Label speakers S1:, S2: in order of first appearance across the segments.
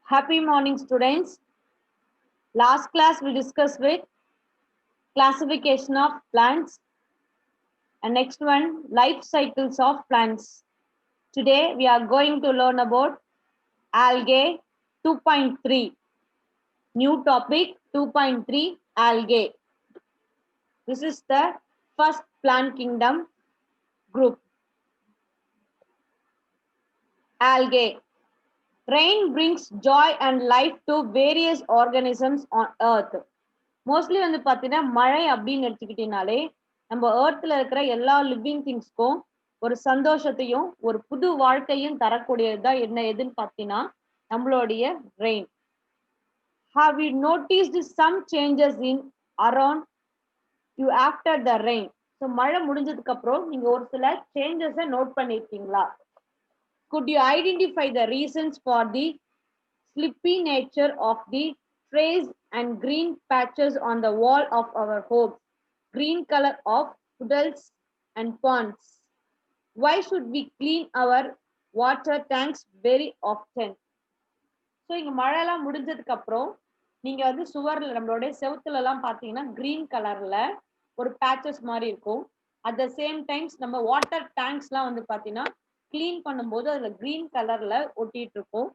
S1: Happy morning, students. Last class we discussed with classification of plants and next one life cycles of plants. Today we are going to learn about algae 2.3. New topic 2.3 algae. This is the first plant kingdom group. Algae. Rain brings joy and life to various organisms on earth. Mostly வந்து பார்த்தீங்கன்னா மழை அப்படின்னு எடுத்துக்கிட்டீங்கனாலே நம்ம ஏர்த்ல இருக்கிற எல்லா living திங்ஸ்க்கும் ஒரு சந்தோஷத்தையும் ஒரு புது வாழ்க்கையும் தரக்கூடியதுதான் என்ன எதுன்னு பார்த்தீங்கன்னா நம்மளுடைய rain. Have you noticed some changes in around you after the rain? So மழை முடிஞ்சதுக்கு அப்புறம் நீங்க ஒரு சில சேஞ்சஸை நோட் பண்ணிருக்கீங்களா? Could you identify the reasons for the slippy nature of the trees and green patches on the wall of our homes, green color of puddles and ponds? Why should we clean our water tanks very often? So இங்க மழைலாம் முடிஞ்சதுக்கு அப்புறம் நீங்க வந்து சுவர்ல நம்மளுடைய செவுத்துல எல்லாம் பாத்தீங்கன்னா green கலர்ல ஒரு பேச்சஸ் மாதிரி இருக்கும். அட் த சேம் டைம்ஸ் நம்ம வாட்டர் டேங்க்ஸ் எல்லாம் வந்து பாத்தீங்கன்னா கிளீன் பண்ணும்போது அதுல கிரீன் கலர்ல ஒட்டிட்டு இருக்கும்.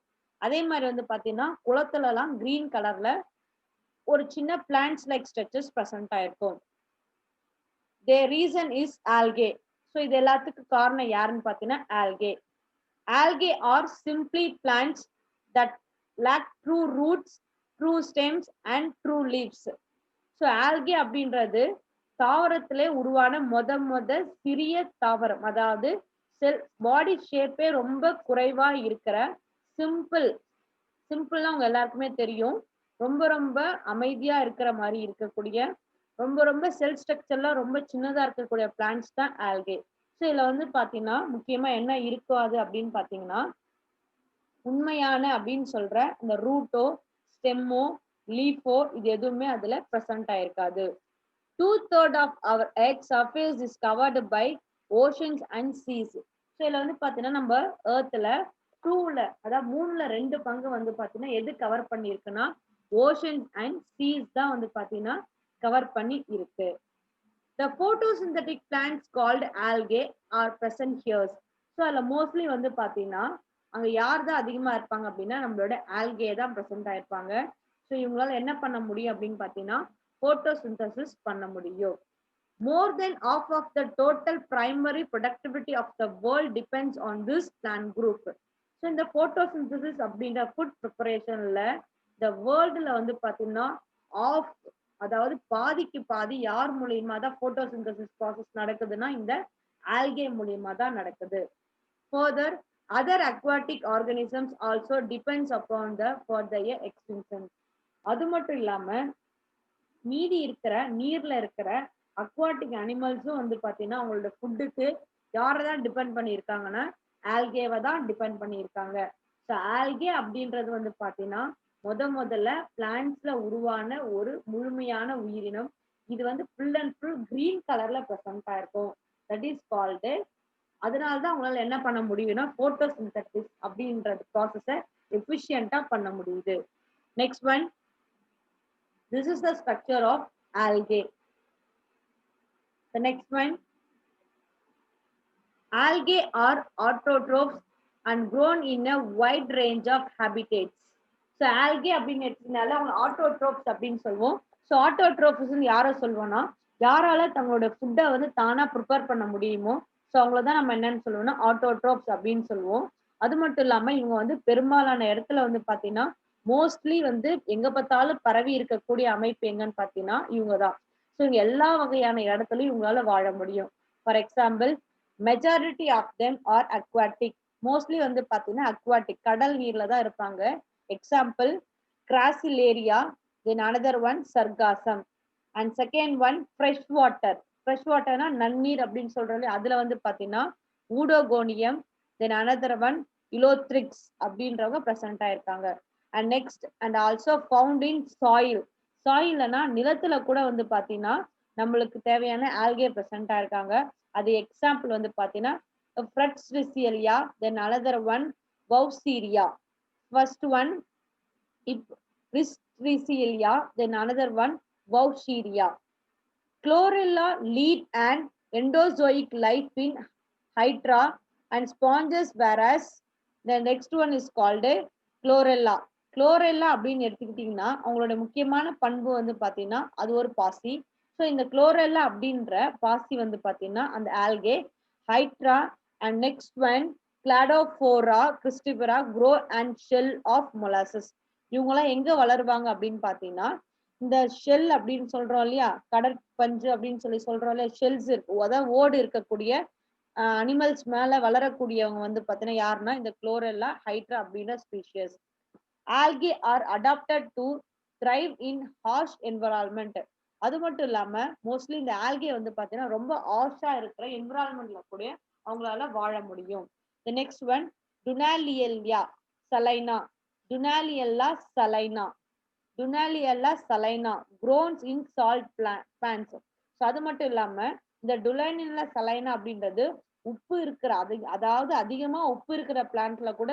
S1: அதே மாதிரி வந்து பாத்தீங்கன்னா குளத்துல எல்லாம் கிரீன் கலர்ல ஒரு சின்ன பிளான்ட்ஸ் லைக் ஸ்ட்ரக்சர்ஸ் பிரசன்ட் ஆயிருக்கும். their reason is algae. So இது எல்லாத்துக்கும் காரணம் யாருன்னு பாத்தீங்கன்னா algae. Algae are simply plants that lack true roots, true stems and true leaves. So algae அப்படின்றது தாவரத்திலே உருவான முத சிறிய தாவரம், அதாவது செல் பாடி ஷேப்பே ரொம்ப குறைவா இருக்கிற சிம்பிள்னா உங்க எல்லாருக்குமே தெரியும், ரொம்ப அமைதியா இருக்கிற மாதிரி இருக்கக்கூடிய ரொம்ப செல் ஸ்ட்ரக்சர்ல ரொம்ப சின்னதா இருக்கக்கூடிய பிளான்ட்ஸ் தான் ஆல்கே. ஸோ இதுல வந்து பாத்தீங்கன்னா முக்கியமா என்ன இருக்காது அப்படின்னு பாத்தீங்கன்னா உண்மையான அப்படின்னு சொல்ற இந்த ரூட்டோ ஸ்டெம்மோ லீஃபோ இது எதுவுமே அதுல present ஆயிருக்காது. 2/3 of our earth surface is covered by oceans and seas. So இதுல வந்து பாத்தீங்கன்னா நம்ம ஏர்த்ல 2ல அதாவது 3ல 2 பங்கு வந்து பாத்தீங்கன்னா எது கவர் பண்ணி இருக்குன்னா ஓஷன்ஸ் அண்ட் சீஸ் தான் வந்து பாத்தீங்கன்னா கவர் பண்ணி இருக்கு. The photosynthetic plants called algae are present here. So அதுல மோஸ்ட்லி வந்து பாத்தீங்கன்னா அங்க யார் தான் அதிகமா இருப்பாங்க அப்படின்னா நம்மளோட ஆல்கே தான் பிரசன்ட் ஆயிருப்பாங்க. ஸோ இவங்களால என்ன பண்ண முடியும் அப்படின்னு பாத்தீங்கன்னா photosynthesis பண்ண முடியும். More than half of the total primary productivity of the world depends on this plant group. So இந்த photosynthesis அப்படின்ற ஃபுட் ப்ரிப்பரேஷன்ல இந்த வேர்ல்டுல வந்து பாத்தீங்கன்னா ஆஃப் அதாவது பாதிக்கு பாதி யார் மூலியமா தான் photosynthesis process நடக்குதுன்னா இந்த ஆல்கே மூலியமா தான் நடக்குது. Further, other aquatic organisms also depends upon for their extinction. அது மட்டும் இல்லாம மீதி இருக்கிற நீர்ல இருக்கிற அக்வாட்டிக் அனிமல்ஸும் வந்து பாத்தீங்கன்னா அவங்களோட ஃபுட்டுக்கு யாரதான் டிபெண்ட் பண்ணியிருக்காங்கன்னா ஆல்கேவை தான் டிபெண்ட் பண்ணியிருக்காங்க. ஸோ ஆல்கே அப்படின்றது வந்து பாத்தீங்கன்னா முதல்ல பிளான்ட்ஸ்ல உருவான ஒரு முழுமையான உயிரினம். இது வந்து ஃபுல் அண்ட் ஃபுல் கிரீன் கலர்ல பிரசன்ட் ஆயிருக்கும். That is called. அதனாலதான் அவங்களால என்ன பண்ண முடியும்னா போட்டோசிந்தசிஸ் அப்படின்றது ப்ராசஸை எஃபிஷியண்டா பண்ண முடியுது. Next one, this is the structure of algae. The next one, algae are autotrophs and grown in a wide range of habitats. So algae அப்படின்னு எடுத்ததுனால அவங்க ஆட்டோட்ரோப்ஸ் அப்படின்னு சொல்லுவோம். ஸோ ஆட்டோட்ரோப்ஸ் யாரை சொல்லுவோம்னா யாரால தங்களோட ஃபுட்டை வந்து தானா ப்ரிப்பேர் பண்ண முடியுமோ ஸோ அவங்களதான் நம்ம என்னன்னு சொல்லுவோம்னா ஆட்டோட்ரோப்ஸ் அப்படின்னு சொல்லுவோம். அது மட்டும் இல்லாம இவங்க வந்து பெரும்பாலான இடத்துல வந்து பாத்தீங்கன்னா மோஸ்ட்லி வந்து எங்க பார்த்தாலும் பரவி இருக்கக்கூடிய அமைப்பு எங்கன்னு பாத்தீங்கன்னா இவங்க தான். ஸோ இவங்க எல்லா வகையான இடத்துலயும் இவங்களால வாழ முடியும். For example, majority of them are aquatic. Mostly வந்து பாத்தீங்கன்னா அக்வாட்டிக் கடல் நீர்ல தான் இருப்பாங்க. Example, Gracilaria, then another one Sargassum and second one fresh water. Fresh வாட்டர்னா நன்னீர் அப்படின்னு சொல்றது அதுல வந்து பாத்தீங்கன்னா Oedogonium, then another one Ulothrix அப்படின்றவங்க பிரசன்ட் ஆயிருக்காங்க. and next and also found in soil. சாயில்னா நிலத்துல கூட வந்து பாத்தீங்கன்னா நம்மளுக்கு தேவையான ஆல்கே பிரசன்ட் ஆயிருக்காங்க. அது எக்ஸாம்பிள் வந்து பாத்தீங்கன்னா Fritschiella, then another one Vaucheria. First one Ristricilia, then another one Vaucheria. Chlorella lead an endozoic life in hydra and sponges, whereas the next one is called chlorella. Chlorella அப்படின்னு எடுத்துக்கிட்டீங்கன்னா அவங்களோட முக்கியமான பண்பு வந்து பாத்தீங்கன்னா அது ஒரு பாசி. ஸோ இந்த chlorella அப்படின்ற பாசி வந்து பாத்தீங்கன்னா அந்த algae hydra and next one Cladophora கிறிஸ்டிபரா grow and shell of molasses. இவங்கெல்லாம் எங்க வளருவாங்க அப்படின்னு பாத்தீங்கன்னா இந்த ஷெல் அப்படின்னு சொல்றோம் இல்லையா, கடற்பஞ்சு அப்படின்னு சொல்றோம் இல்லையா, ஷெல்ஸ் இருக்கு, அதாவது ஓடு இருக்கக்கூடிய அனிமல்ஸ் மேல வளரக்கூடியவங்க வந்து பாத்தீங்கன்னா யாருன்னா இந்த குளோரெல்லா ஹைட்ரா அப்படின்ற species. Algae are adapted to thrive in harsh environment. அது மட்டும் இல்லாம மோஸ்ட்லி இந்த ஆல்கே வந்து பாத்தீங்கன்னா ரொம்ப ஹார்ஷா இருக்கிற என்விரான்மெண்ட்ல கூட அவங்களால வாழ முடியும். The next one Dunaliella salina. Dunaliella salina. Dunaliella salina grows in salt plants. So அது மட்டும் இல்லாம இந்த டுனாலியல்லா சலைனா அப்படின்றது உப்பு இருக்கிற அதாவது அதிகமா உப்பு இருக்கிற பிளான்ட்ல கூட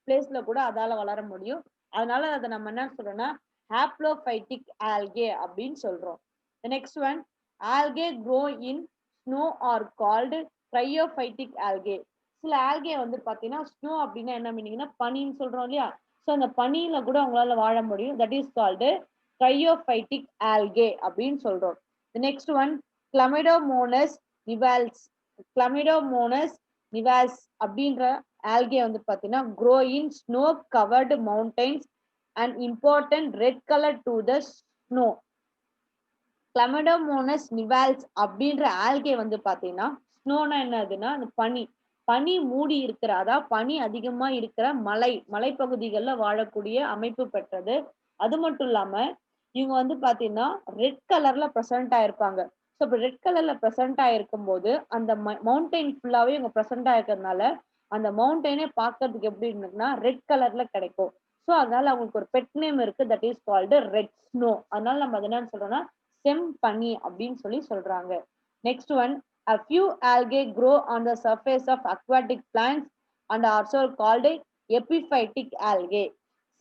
S1: பிளேஸ்ல கூட அதால வளர முடியும். அதனால அதை நம்ம என்ன சொல்றோம்னா ஹாப்ளோபைட்டிக் ஆல்கே அப்படின்னு சொல்றோம். The next one algae grow in snow are called cryophytic algae. சில ஆல்கே வந்து பாத்தீங்கன்னா ஸ்னோ அப்படின்னா என்ன மீனிங்னா பனின்னு சொல்றோம் இல்லையா, ஸோ அந்த பனியில கூட அவங்களால வாழ முடியும். That is called cryophytic algae அப்படின்னு சொல்றோம். The next one Chlamydomonas nivals. Chlamydomonas nivals அப்படின்ற ஆல்கே வந்து பாத்தீங்கன்னா grow in snow covered mountains and important red color to the snow. Chlamydomonas nivals அப்படின்ற ஆல்கே வந்து பாத்தீங்கன்னா ஸ்னோனா என்னதுன்னா அந்த பனி மூடி இருக்கிற, அதாவது பனி அதிகமா இருக்கிற மலைப்பகுதிகளில் வாழக்கூடிய அமைப்பு பெற்றது. அது மட்டும் இல்லாம இவங்க வந்து பாத்தீங்கன்னா ரெட் கலர்ல ப்ரெசென்ட் ஆயிருப்பாங்க. ஸோ இப்போ ரெட் கலர்ல ப்ரெசென்ட் ஆயிருக்கும் போது அந்த மவுண்டைன் ஃபுல்லாவே இவங்க ப்ரெசென்ட் ஆயிருக்கிறதுனால அந்த மவுண்டைனே பார்க்கறதுக்கு எப்படி இருக்குன்னா ரெட் கலர்ல கிடைக்கும். ஸோ அதனால அவங்களுக்கு ஒரு பெட் நேம் இருக்கு, that is called red snow. அதனால நம்ம அது என்னன்னு சொல்றோம்னா செம்பனி அப்படின்னு சொல்றாங்க. Next one a few algae grow on the surface of aquatic plants and are also called epiphytic algae.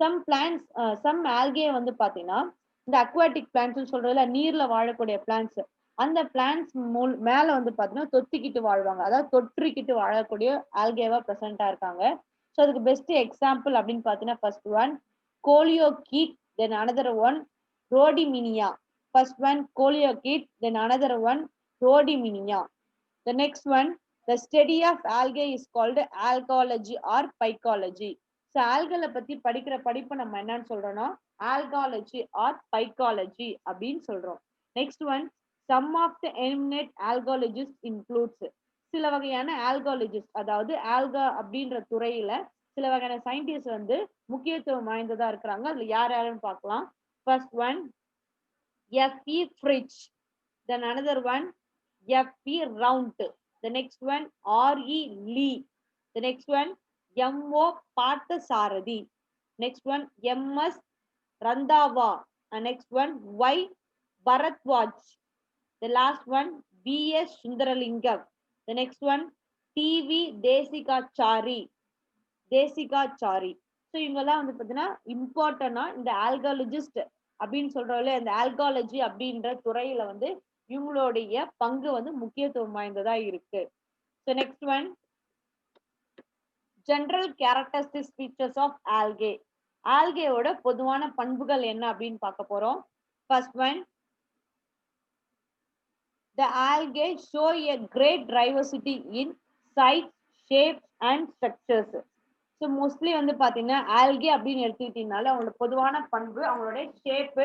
S1: Some algae வந்து பாத்தீங்கன்னா இந்த அக்வாட்டிக் பிளான்ட்ஸ் சொல்றதுல நீர்ல வாழக்கூடிய பிளான்ட்ஸ், அந்த பிளான்ட்ஸ் மேல வந்து பாத்தீங்கன்னா தொத்திக்கிட்டு வாழ்வாங்க, அதாவது தொற்றிக்கிட்டு வாழக்கூடிய ஆல்கேவா பிரசண்டா இருக்காங்க. ஸோ அதுக்கு பெஸ்ட் எக்ஸாம்பிள் அப்படின்னு பாத்தீங்கன்னா first one Coleochaete, then another one Rhodymenia. First one coleochaete, then another one rhodymenia. The next one, the study of algae is called algology or phycology. So algae பத்தி படிக்கிற படிப்பு நம்ம என்னன்னு சொல்றோம்னா algology or phycology அப்படின்னு சொல்றோம். Next one, some of the eminent algologists includes. சில வகையான algologists, அதாவது ஆல்கா அப்படின்ற துறையில சில வகையான சயின்டிஸ்ட் வந்து முக்கியத்துவம் வாய்ந்ததா இருக்கிறாங்க. அதுல யாருன்னு பார்க்கலாம். First one F.E. Fritsch, then another one F.E. Round, the next one R.E. Lee, the next one M.O. Parthasarathy, next one M.S. Randhawa, and next one Y. Bharadwaj, the last one B.S. Sundaralingam, the next one T.V. Desikachari. So இவங்கெல்லாம் வந்து பார்த்தீங்கன்னா இம்பார்ட்டனா இந்த ஆல்காலஜிஸ்ட் அப்படின்னு சொல்றோம்ல, இந்த algology அப்படின்ற துறையில வந்து இவங்களுடைய பங்கு வந்து முக்கியத்துவம் வாய்ந்ததா இருக்கு. So next one general characteristic features of algae. ஆல்கேவோட பொதுவான பண்புகள் என்ன அப்படின்னு பார்க்க போறோம். First one the algae show a great diversity in size, shapes and structures. So mostly வந்து பாத்தீங்கன்னா ஆல்கே அப்படின்னு எடுத்துக்கிட்டீங்கனால அவங்களோட பொதுவான பண்பு அவங்களுடைய ஷேப்பு,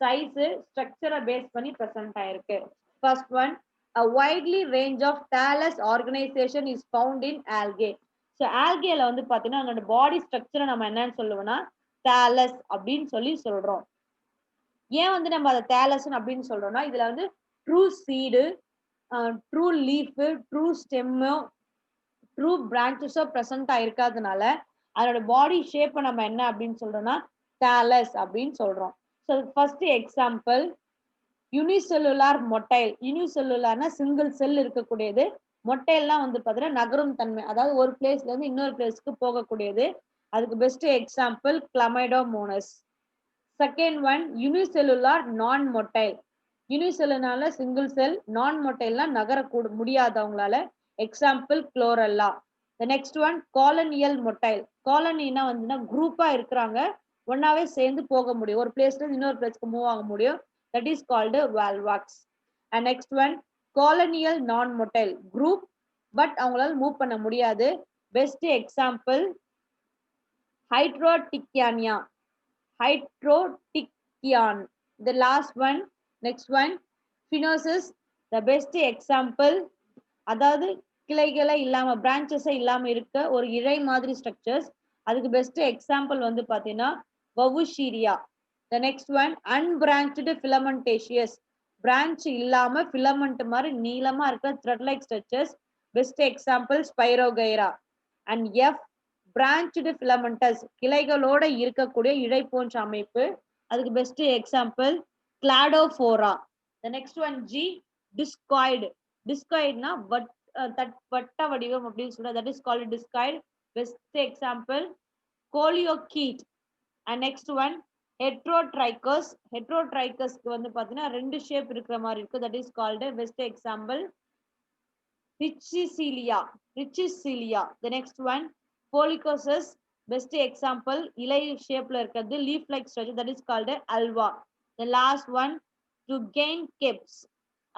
S1: சைஸு, ஸ்ட்ரக்சரை பேஸ் பண்ணி ப்ரெசென்ட் ஆயிருக்கு. First one a widely range of thallus organization is found in algae. So ஆல்கேல வந்து பாத்தீங்கன்னா அதோட பாடி ஸ்ட்ரக்சரை நம்ம என்னன்னு சொல்லுவோம்னா thallus அப்படின்னு சொல்றோம். ஏன் வந்து நம்ம அதை thallus அப்படின்னு சொல்றோம்னா இதுல வந்து true seed, true leaf, true stem, true பிரான்ச்சஸோ ப்ரெசென்ட் ஆயிருக்காதனால அதோட பாடி ஷேப்பை நம்ம என்ன அப்படின்னு சொல்றோம்னா தாலஸ் அப்படின்னு சொல்றோம். So first example unicellular motile. யூனிசெல்லுலார்னா சிங்கிள் செல் இருக்கக்கூடியது. மொட்டைல்லாம் வந்து பார்த்தீங்கன்னா நகரும் தன்மை, அதாவது ஒரு பிளேஸ்ல இருந்து இன்னொரு பிளேஸ்க்கு போகக்கூடியது. அதுக்கு best example Chlamydomonas. Second one unicellular non motile. யூனிசெல்லுனால சிங்கிள் செல், நான் மொட்டைல்னா நகர முடியாது அவங்களால. Example Chlorella. The next one colonial motile. காலனினா வந்துன்னா குரூப்பா இருக்கிறாங்க, ஒன்னாவே சேர்ந்து போக முடியும், ஒரு பிளேஸ்ல இன்னொரு பிளேஸ்க்கு மூவ் ஆக முடியும். That is called valvax. And next one colonial non motile group, but அவங்களால மூவ் பண்ண முடியாது. Best example Hydrodictyon. Hydrotichian. The last one, next one, Phenosis. The best example, அதாவது கிளைகளை இல்லாம பிரான்ச்சஸ் இல்லாம இருக்க ஒரு இழை மாதிரி ஸ்ட்ரக்சர்ஸ். அதுக்கு பெஸ்ட் எக்ஸாம்பிள் வந்து பாத்தீங்கன்னா Vaucheria. The next one unbranched filamentous. Branch இல்லாம ஃபிலமெண்ட் மாதிரி நீளமா இருக்க thread like structures. Best example Spirogyra. And F branched filamentous, கிளைகளோட இருக்கக்கூடிய இழை போன்ற அமைப்பு. அதுக்கு best example Cladophora. The next one G discoid. Discoidனா வட்ட வடிவம் அப்படின்னு சொல்றது. That is called discoid. Best example கோலியோகீட். And next one heterotrichus. Heterotrichusக்கு வந்து பாத்தீங்கன்னா ரெண்டு ஷேப் இருக்கிற மாதிரி இருக்கு. That is called best example Richicelia. Richicelia. The next one Polycosis. Best example இலை ஷேப்ல இருக்கிறது leaf like structure. That is called alva. The last one to gain caps.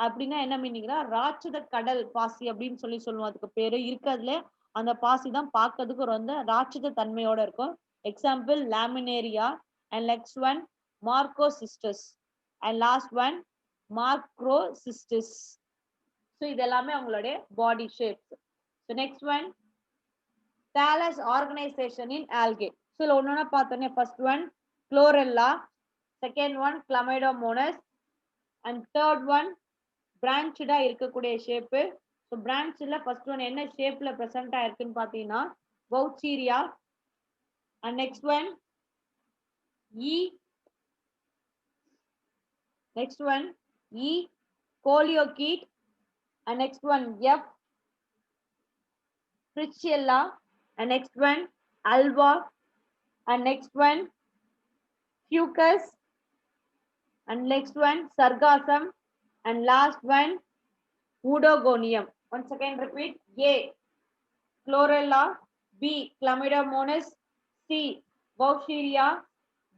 S1: அப்படின்னா என்ன மீனிங்னா ராட்சத கடல் பாசி அப்படின்னு சொல்லுவோம். அதுக்கு பேரு இருக்கிறதுல அந்த பாசி தான் பார்க்கிறதுக்கு ரொம்ப ராட்சத தன்மையோட இருக்கும். Example Laminaria. And next one Macrocystis. And last one Macrocystis. So இது எல்லாமே அவங்களுடைய body shapes. So next one thallus organization in algae. So ஒன்னொன்னா பார்த்தோன்னே first one Chlorella, second one Chlamydomonas, and third one பிரான்ச்சா இருக்கக்கூடிய ஷேப்பு. ஸோ பிரான்ச்ல first one என்ன ஷேப்ல பிரசன்ட் ஆயிருக்குன்னு பார்த்தீங்கன்னா Vaucheria. And next one E, next one E Coleochaete, and next one F Frichella, and next one alva, and next one fucus, and next one sargassum, and last one oedogonium. Once again repeat: A chlorella, B chlamydomonas, C vaucheria,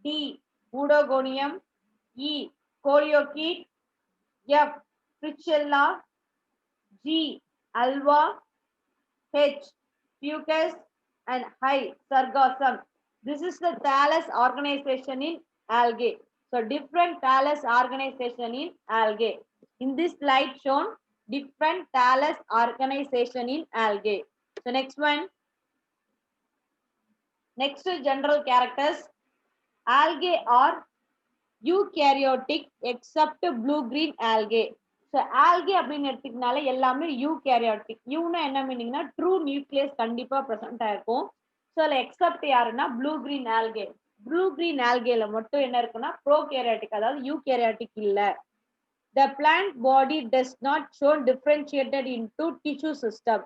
S1: D oedogonium, E coleochaete, F Frichella, G alva, H fucus, and I sargassum. This is the thallus organization in algae. So different thallus organization in algae. In this slide shown different thallus organization in algae. So next one, next general characters. Algae are eukaryotic except blue green algae. So algae அப்படின்னு எடுத்துக்கினால எல்லாமே eukaryotic. யூனா என்ன மீனிங்னா true nucleus கண்டிப்பா present ஆயிருக்கும். So அதில் except யாருன்னா blue green algae. Blue green ஆல்கேல மட்டும் என்ன இருக்குன்னா ப்ரோகேரியாட்டிக், அதாவது யூகேரியாட்டிக் இல்ல. The plant body does not show differentiated into tissue system.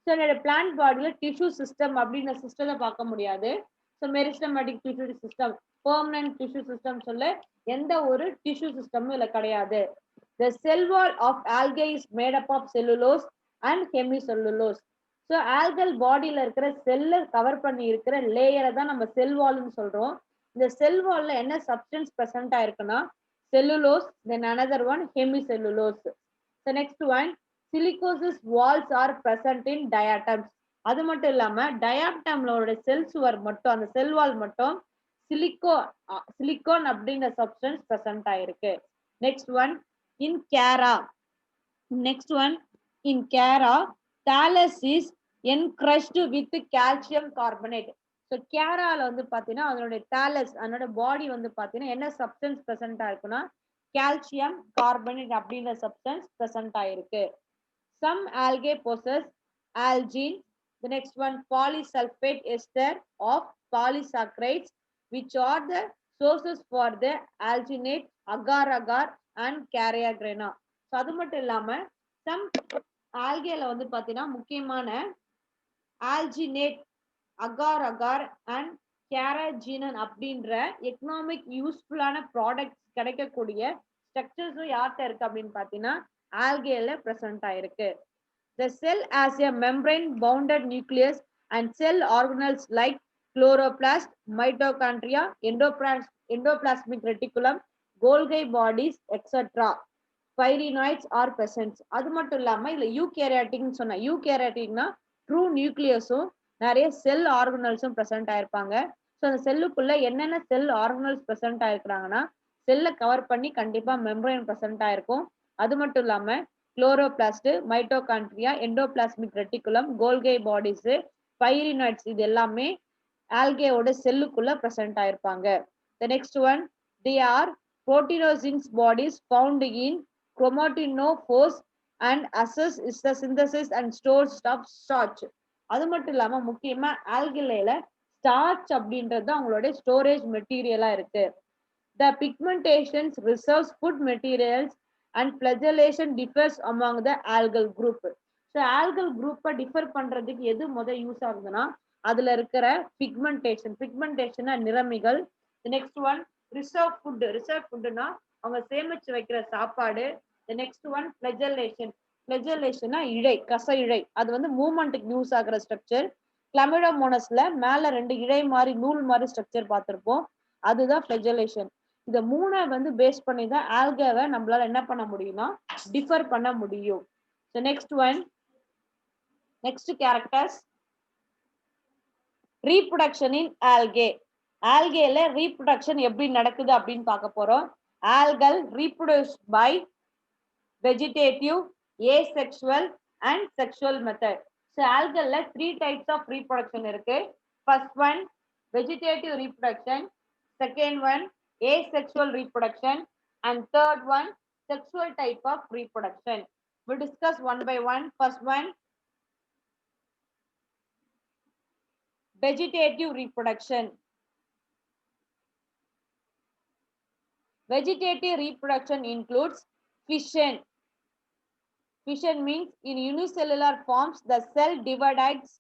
S1: So என்னோட பிளான்ட் பாடியில டிஷ்யூ சிஸ்டம் அப்படின்ற சிஸ்டத்தை பார்க்க முடியாது. So meristematic tissue system, permanent tissue system சொல்ல எந்த ஒரு டிஷ்யூ சிஸ்டமும் இல்லை கிடையாது. The cell wall of algae is made up of cellulose and hemicellulose. So algal bodyல இருக்கிற செல்ல கவர் பண்ணி இருக்கிற லேயரை தான் நம்ம செல் வால்னு சொல்றோம். இந்த செல் வால்ல என்ன சப்ஸ்டன்ஸ் பிரசன்ட் ஆயிருக்குன்னா cellulose, then another one hemicellulose. The next one silicosis walls are present in diatoms. அது மட்டும் இல்லாம டயாட்டம்லோட செல் சுவர் மட்டும், அந்த செல் வால் மட்டும் சிலிக்கோன் அப்படின்ற சப்ஸ்டன்ஸ் பிரசன்ட் ஆயிருக்கு. Next one in Cara. Next one in Cara, thallus is encrusted with calcium carbonate. So Caraல வந்து பாத்தீங்கன்னா அதனுடைய thallus, அதனோட பாடி வந்து பாத்தீங்கன்னா என்ன சப்ஸ்டன்ஸ் பிரசன்ட் ஆயிருக்குன்னா கால்சியம் கார்பனேட் அப்படின்ற சப்ஸ்டன்ஸ் பிரசன்ட் ஆயிருக்கு. Some algae possess algin. The next one polysulfate ester of polysaccharides, which are the sources for the alginate agar agar and Carriagrena. So அது மட்டும் இல்லாம சம் ஆல்கேல வந்து பாத்தீங்கன்னா முக்கியமான ஆல்ஜினேட் அகார் அகார் அண்ட் கேரஜீனன் அப்படின்ற economic யூஸ்ஃபுல்லான products கிடைக்கக்கூடிய ஸ்ட்ரக்சர்ஸும் யார்கிட்ட இருக்கு அப்படின்னு பார்த்தீங்கன்னா ஆல்கேல பிரசன்ட் ஆயிருக்கு. The cell has a membrane-bounded nucleus and cell organelles like chloroplast, mitochondria, endoplasmic reticulum, Golgi bodies, etc. Pyrenoids are present. அது மட்டும் இல்லாம இதுல யூகேரியாட்டிக்னு சொன்ன யூகேரியாட்டிக்னா ட்ரூ நியூக்ளியஸும் நிறைய செல் ஆர்கனல்ஸும் பிரசன்ட் ஆயிருப்பாங்க. ஸோ அந்த செல்லுக்குள்ள என்னென்ன செல் ஆர்கனல்ஸ் பிரசன்ட் ஆயிருக்கிறாங்கன்னா செல்லை கவர் பண்ணி கண்டிப்பா மெம்பரேன் பிரசன்ட் ஆயிருக்கும். அது மட்டும் இல்லாம chloroplast, mitochondria, endoplasmic reticulum, கோல்கை bodies, pyrenoids இது எல்லாமே ஆல்கேவோட செல்லுக்குள்ள present ஆயிருப்பாங்க. The next one, they are proteinogens bodies found in chromatophores and assess is the synthesis and storage of starch. அது மட்டும் இல்லாம முக்கியமா ஆல்கிலேல ஸ்டார்ச் அப்படின்றது அவங்களோட ஸ்டோரேஜ் மெட்டீரியலா இருக்கு. The pigmentations reserves food materials and flagellation differs among the algal group. So algal group differ பண்றதுக்கு எது use ஆகுதுன்னா அதுல இருக்கிற பிக்மெண்டேஷன் நிறமிகள். The next one, reserve foodனா அவங்க சேமிச்சு வைக்கிற சாப்பாடு. The next one, flagellation இழை, கச இழை, அது மூவ்மெண்ட்டுக்கு யூஸ் ஆகுற ஸ்ட்ரக்சர். கிளமிடோமோனஸ்ல மேல 2 இழை மாதிரி நூல் மாதிரி ஸ்ட்ரக்சர் பார்த்திருப்போம், அதுதான் flagellation. இந்த மூணை பேஸ் பண்ணி தான் ஆல்காவை நம்மளால என்ன பண்ண முடியும்னா டிஃபர் பண்ண முடியும். So next one, next characters, reproduction in algae. ஆல்கேல ரீப்ரொடக்ஷன் எப்படி நடக்குது அப்படின்னு பார்க்க போறோம். Algal reproduced by vegetative, asexual and sexual method. So algalல 3 types of reproduction இருக்கு. First one, vegetative reproduction. Second one, asexual reproduction. And third one, sexual type of reproduction. We'll discuss one by one. First one, vegetative reproduction. Vegetative reproduction includes fission. Fission means in unicellular forms the cell divides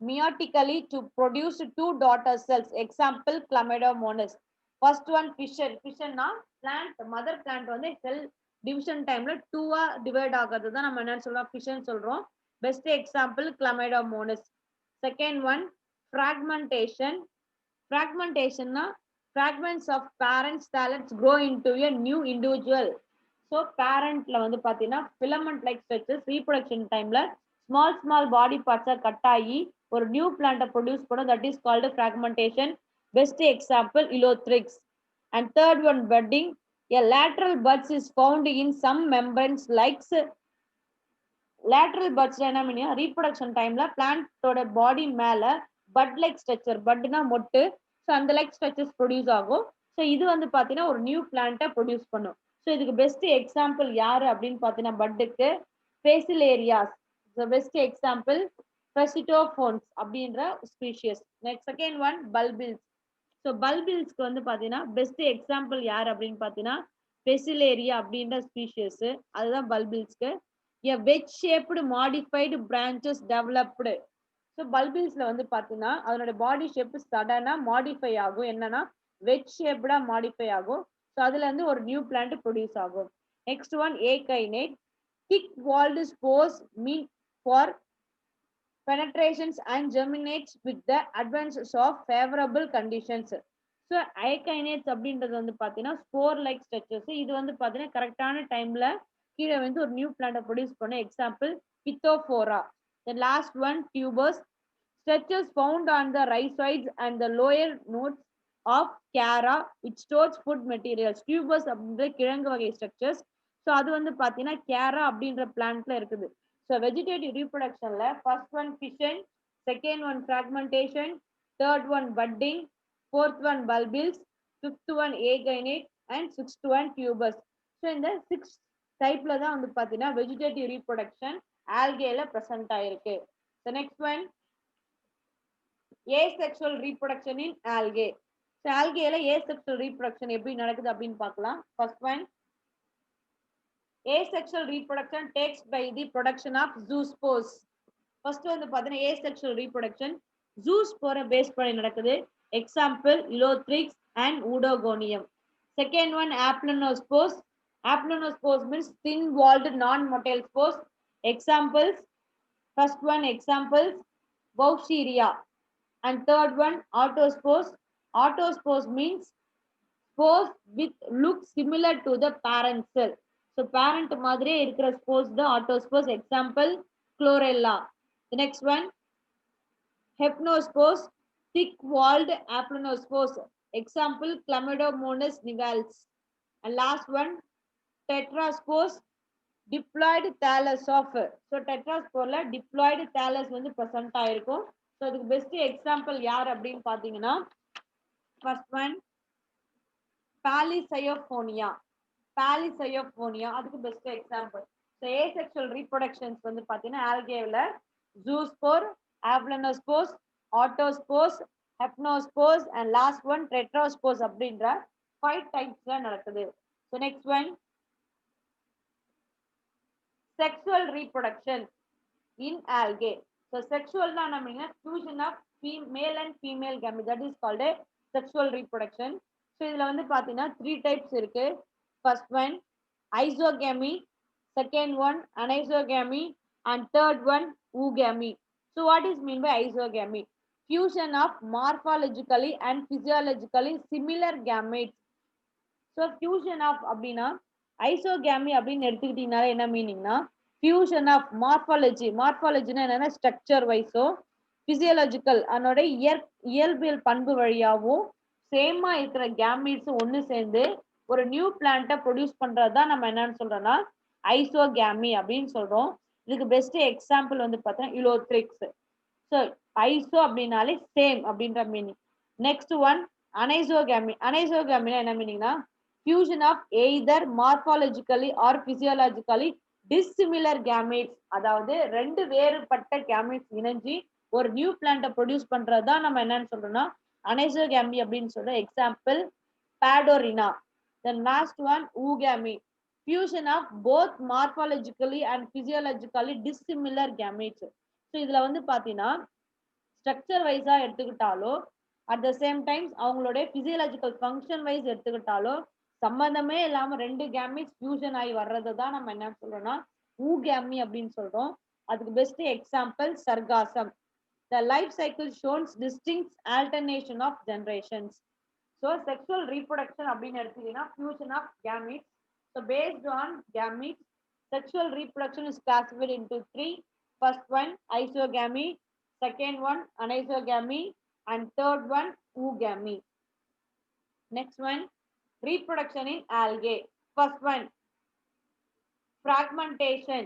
S1: meiotically to produce 2 daughter cells. Example, Chlamydomonas. First one, fission na plant, mother plant cell division time la 2 divide ஆகிறது தான் நம்ம என்ன சொல்றோம், fission சொல்றோம். Best example, Chlamydomonas. Second one, fragmentation. Fragmentation na fragments of parent thallets grow into a new individual. So parentல பாத்தீங்கன்னா filament like structures reproduction timeல small body parts cut ஆகி ஒரு new plant produce பண்ணும், that is called fragmentation. Best example, Elothrix. And third one, budding. A lateral buds is found in some membranes like lateral buds என்ன meaning, reproduction timeல பிளான்ட்டோட பாடி மேல bud like structure, budனா மொட்டு, so அந்த like structures produce ஆகும். So இது பாத்தீங்கன்னா ஒரு new பிளான்ட்டை produce பண்ணும். ஸோ இதுக்கு பெஸ்ட் எக்ஸாம்பிள் யாரு அப்படின்னு பார்த்தீங்கன்னா பட்டுக்கு பேசிலேரியாஸ். பெஸ்ட் எக்ஸாம்பிள் பிரசிட்டோஃபோன்ஸ் அப்படின்ற species. Next second one, bulbils. So பல்பில்ஸ்க்கு பார்த்தீங்கன்னா பெஸ்ட் எக்ஸாம்பிள் யார் அப்படின்னு பார்த்தீங்கன்னா பெசிலேரியா அப்படின்ற ஸ்பீஷியஸ், அதுதான் பல்பில்ஸ்க்கு. A wedge shaped modified branches developed. So பல்பில்ஸ்ல பார்த்தீங்கன்னா அதனோட பாடி ஷேப் சடனா மாடிஃபை ஆகும், என்னன்னா வெஜ் ஷேப்டா மாடிஃபை ஆகும். ஸோ அதுல ஒரு நியூ பிளான்ட் ப்ரொடியூஸ் ஆகும். Next one, akinete. Thick walled spores mean for penetrations and germinates with the advances of favorable conditions. So ஐகைனேட்ஸ் அப்படின்றது பார்த்தீங்கன்னா ஸ்போர் லைக் ஸ்ட்ரக்சர்ஸ். இது பார்த்தீங்கன்னா கரெக்டான டைம்ல கீழே ஒரு நியூ பிளான்ட் ப்ரொடியூஸ் பண்ண. Example, பித்தோஃபோரா. The last one, tubers. Structures found on the rhizoids and the lower nodes of Chara, which stores food materials. Tubers அப்படின்ற கிழங்கு வகை ஸ்ட்ரக்சர்ஸ். ஸோ அது பார்த்தீங்கன்னா Chara அப்படின்ற பிளான்ட்ல இருக்குது. So vegetative reproductionல first one fission, second one fragmentation, third one budding, fourth one bulbils, fifth one agenate and sixth one tubers. So இந்த 6 டைப்ல தான் பார்த்தீங்கன்னா vegetative reproduction algae present ஆயிருக்கு. The next one, asexual reproduction in algae. So algae asexual reproduction எப்படி நடக்குது அப்படின்னு பார்க்கலாம். First one, asexual reproduction takes by the production of zoospores. First பார்த்தீங்கன்னா asexual reproduction ஜூஸ்போரை பேஸ் பண்ணி நடக்குது. Example Ulothrix and Oedogonium. Second one aplanospores. Aplanospores means thin walled non-motile spores. Examples, first one examples Boucheria, and third one autospores. Autospores means spores with look similar to the parent cell. So parent மாதிரியே இருக்கிற spores the autospores. Example chlorella. The next one Hypnospores, thick-walled aplanospores. Example, Chlamydomonas nivalis. And last one, tetraspores, diploid thallus of. So tetraspore diploid thallus வந்து present ஆயிருக்கும். So அதுக்கு best example யார் அப்படின்னு பார்த்தீங்கன்னா, first one, Paliscyophonia. Paliscyophonia அதுக்கு best example. So asexual reproductions வந்து பார்த்தீங்கன்னா algae-ல zoospore, Aplanospores, autospores, hypnospores, and last one tetraspores அப்படின்ற 5 types நடக்குது. So next one, sexual reproduction in algae. So sexual na namina fusion of male and female gamete, that is called a sexual reproduction. So இதுல வந்து பாத்தீங்கன்னா 3 types இருக்கு. First one isogamy, second one anisogamy, and third one oogamy. So what is mean by isogamy? Fusion of morphologically and physiologically similar gametes. So fusion of அப்படின்னா isogamy அப்படின்னு எடுத்துக்கிட்டீங்கனால என்ன மீனிங்னா fusion of morphology. மார்பாலஜினா என்னன்னா structure வைஸோ physiological அதனோட இயல்பியல் பண்பு வழியாகவும் சேமா இருக்கிற gametes ஒன்று சேர்ந்து ஒரு நியூ பிளான்ட்டை ப்ரொடியூஸ் பண்றது தான் நம்ம என்னன்னு சொல்றோம்னா ஐசோகேமி அப்படின்னு சொல்றோம். இதுக்கு பெஸ்ட் எக்ஸாம்பிள் வந்து பார்த்தீங்கன்னா இலோத்ரிக்ஸ். ஸோ ஐசோ அப்படின்னாலே சேம் அப்படின்ற மீனிங். Next one anisogamy. அனைசோகேமினா என்ன மீனிங்னா fusion of either morphologically or physiologically dissimilar gametes, அதாவது ரெண்டு வேறுபட்ட கேமேட்ஸ் இணைஞ்சி ஒரு நியூ பிளான்ட்டை ப்ரொடியூஸ் பண்றது தான் நம்ம என்னன்னு சொல்றோம்னா அனைசோகேமி அப்படின்னு சொல்றோம். Example Pandorina. Then last one oogamy, fusion of both morphologically and physiologically dissimilar gametes. So இதுல வந்து பாத்தீங்கன்னா ஸ்ட்ரக்சர் வைஸா எடுத்துக்கிட்டாலோ அட் த சேம் டைம்ஸ் அவங்களோட பிசியலாஜிக்கல் ஃபங்க்ஷன் வைஸ் எடுத்துக்கிட்டாலோ சம்பந்தமே இல்லாம ரெண்டு கேமீட்ஸ் ஃபியூஷன் ஆகி வர்றது தான் நம்ம என்ன சொல்றோம்னா ஊகேமி அப்படின்னு சொல்றோம். அதுக்கு best example Sargassum. The life cycle shows distinct alternation of generations. So sexual reproduction அப்படின்னு எடுத்தீங்கன்னா fusion of gametes. So based on gametes, sexual reproduction is classified into 3. First one isogamy, second one anisogamy, and third one oogamy. Next one, reproduction in algae. First one fragmentation,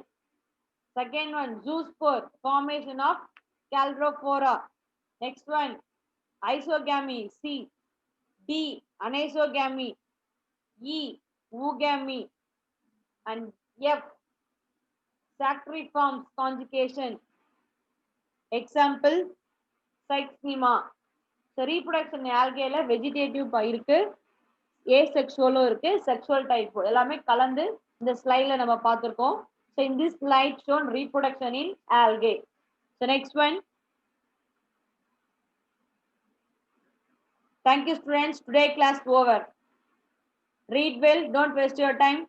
S1: second one zoospore, formation of Calrophora. Next one isogamy, C. D anisogamy, E oogamy, and F sacriforms conjugation. Example Cyxnema. So reproduction algae ல vegetative இருக்கு, asexual இருக்கு, sexual type எல்லாமே கலந்து இந்த ஸ்லைட்ல நம்ம பார்த்திருக்கோம். So in this slide shown reproduction in algae. So next one. Thank you students. Today class over. Read well, don't waste your time.